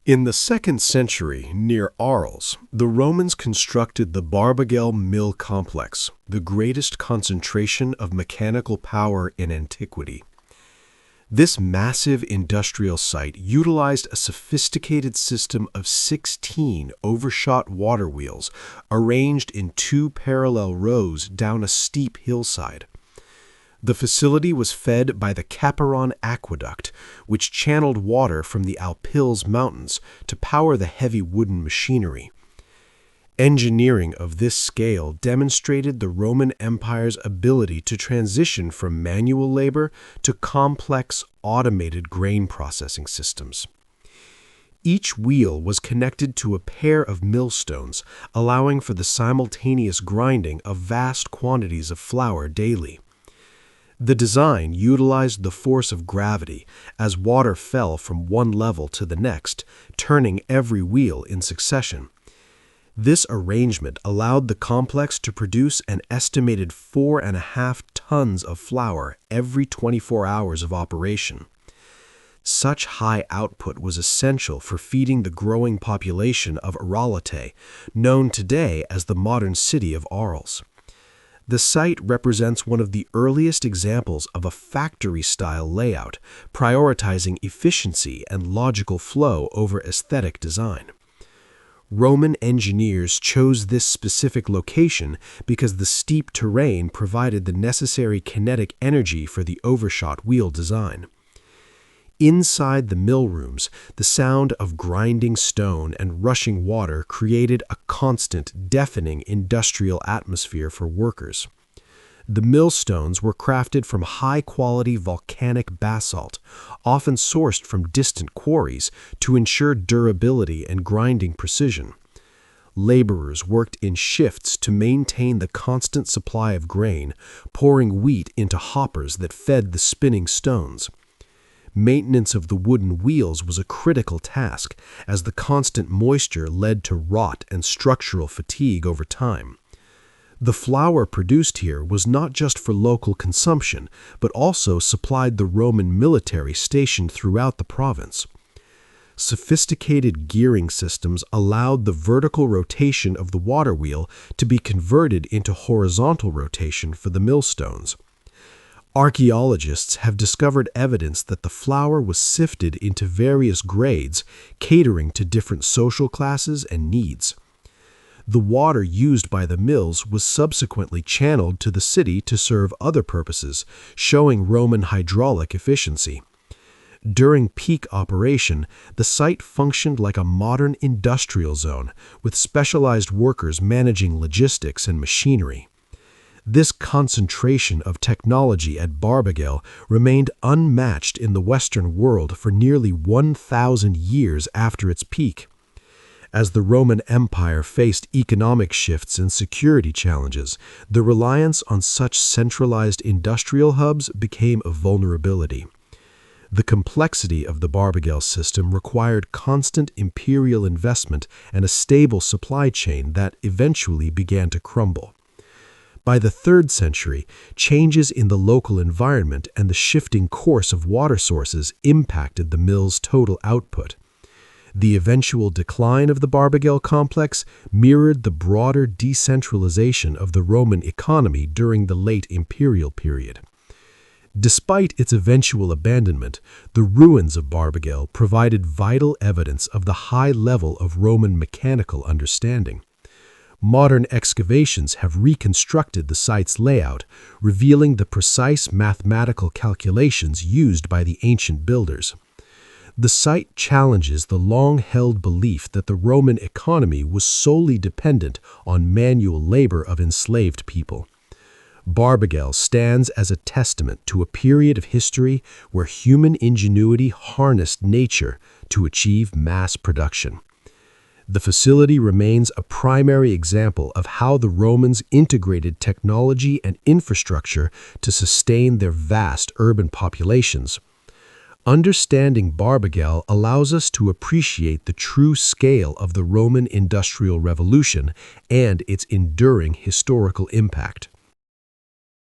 In the 2nd century, near Arles, the Romans constructed the Barbegal mill complex, the greatest concentration of mechanical power in antiquity. This massive industrial site utilized a sophisticated system of 16 overshot waterwheels arranged in 2 parallel rows down a steep hillside. The facility was fed by the Aqueduct, which channeled water from the Alpilles mountains to power the heavy wooden machinery. Engineering of this scale demonstrated the Roman Empire's ability to transition from manual labor to complex, automated grain processing systems. Each wheel was connected to a pair of millstones, allowing for the simultaneous grinding of vast quantities of flour daily. The design utilized the force of gravity as water fell from one level to the next, turning every wheel in succession. This arrangement allowed the complex to produce an estimated 4.5 tons of flour every 24 hours of operation. Such high output was essential for feeding the growing population of Arles, known today as the modern city of Arles. The site represents one of the earliest examples of a factory-style layout, prioritizing efficiency and logical flow over aesthetic design. Roman engineers chose this specific location because the steep terrain provided the necessary kinetic energy for the overshot wheel design. Inside the mill rooms, the sound of grinding stone and rushing water created a constant, deafening industrial atmosphere for workers. The millstones were crafted from high-quality volcanic basalt, often sourced from distant quarries, to ensure durability and grinding precision. Laborers worked in shifts to maintain the constant supply of grain, pouring wheat into hoppers that fed the spinning stones. Maintenance of the wooden wheels was a critical task, as the constant moisture led to rot and structural fatigue over time. The flour produced here was not just for local consumption, but also supplied the Roman military stationed throughout the province. Sophisticated gearing systems allowed the vertical rotation of the water wheel to be converted into horizontal rotation for the millstones. Archaeologists have discovered evidence that the flour was sifted into various grades, catering to different social classes and needs. The water used by the mills was subsequently channeled to the city to serve other purposes, showing Roman hydraulic efficiency. During peak operation, the site functioned like a modern industrial zone, with specialized workers managing logistics and machinery. This concentration of technology at Barbegal remained unmatched in the Western world for nearly 1,000 years after its peak. As the Roman Empire faced economic shifts and security challenges, the reliance on such centralized industrial hubs became a vulnerability. The complexity of the Barbegal system required constant imperial investment and a stable supply chain that eventually began to crumble. By the 3rd century, changes in the local environment and the shifting course of water sources impacted the mill's total output. The eventual decline of the Barbegal complex mirrored the broader decentralization of the Roman economy during the late imperial period. Despite its eventual abandonment, the ruins of Barbegal provided vital evidence of the high level of Roman mechanical understanding. Modern excavations have reconstructed the site's layout, revealing the precise mathematical calculations used by the ancient builders. The site challenges the long-held belief that the Roman economy was solely dependent on manual labor of enslaved people. Barbegal stands as a testament to a period of history where human ingenuity harnessed nature to achieve mass production. The facility remains a primary example of how the Romans integrated technology and infrastructure to sustain their vast urban populations. Understanding Barbegal allows us to appreciate the true scale of the Roman Industrial Revolution and its enduring historical impact.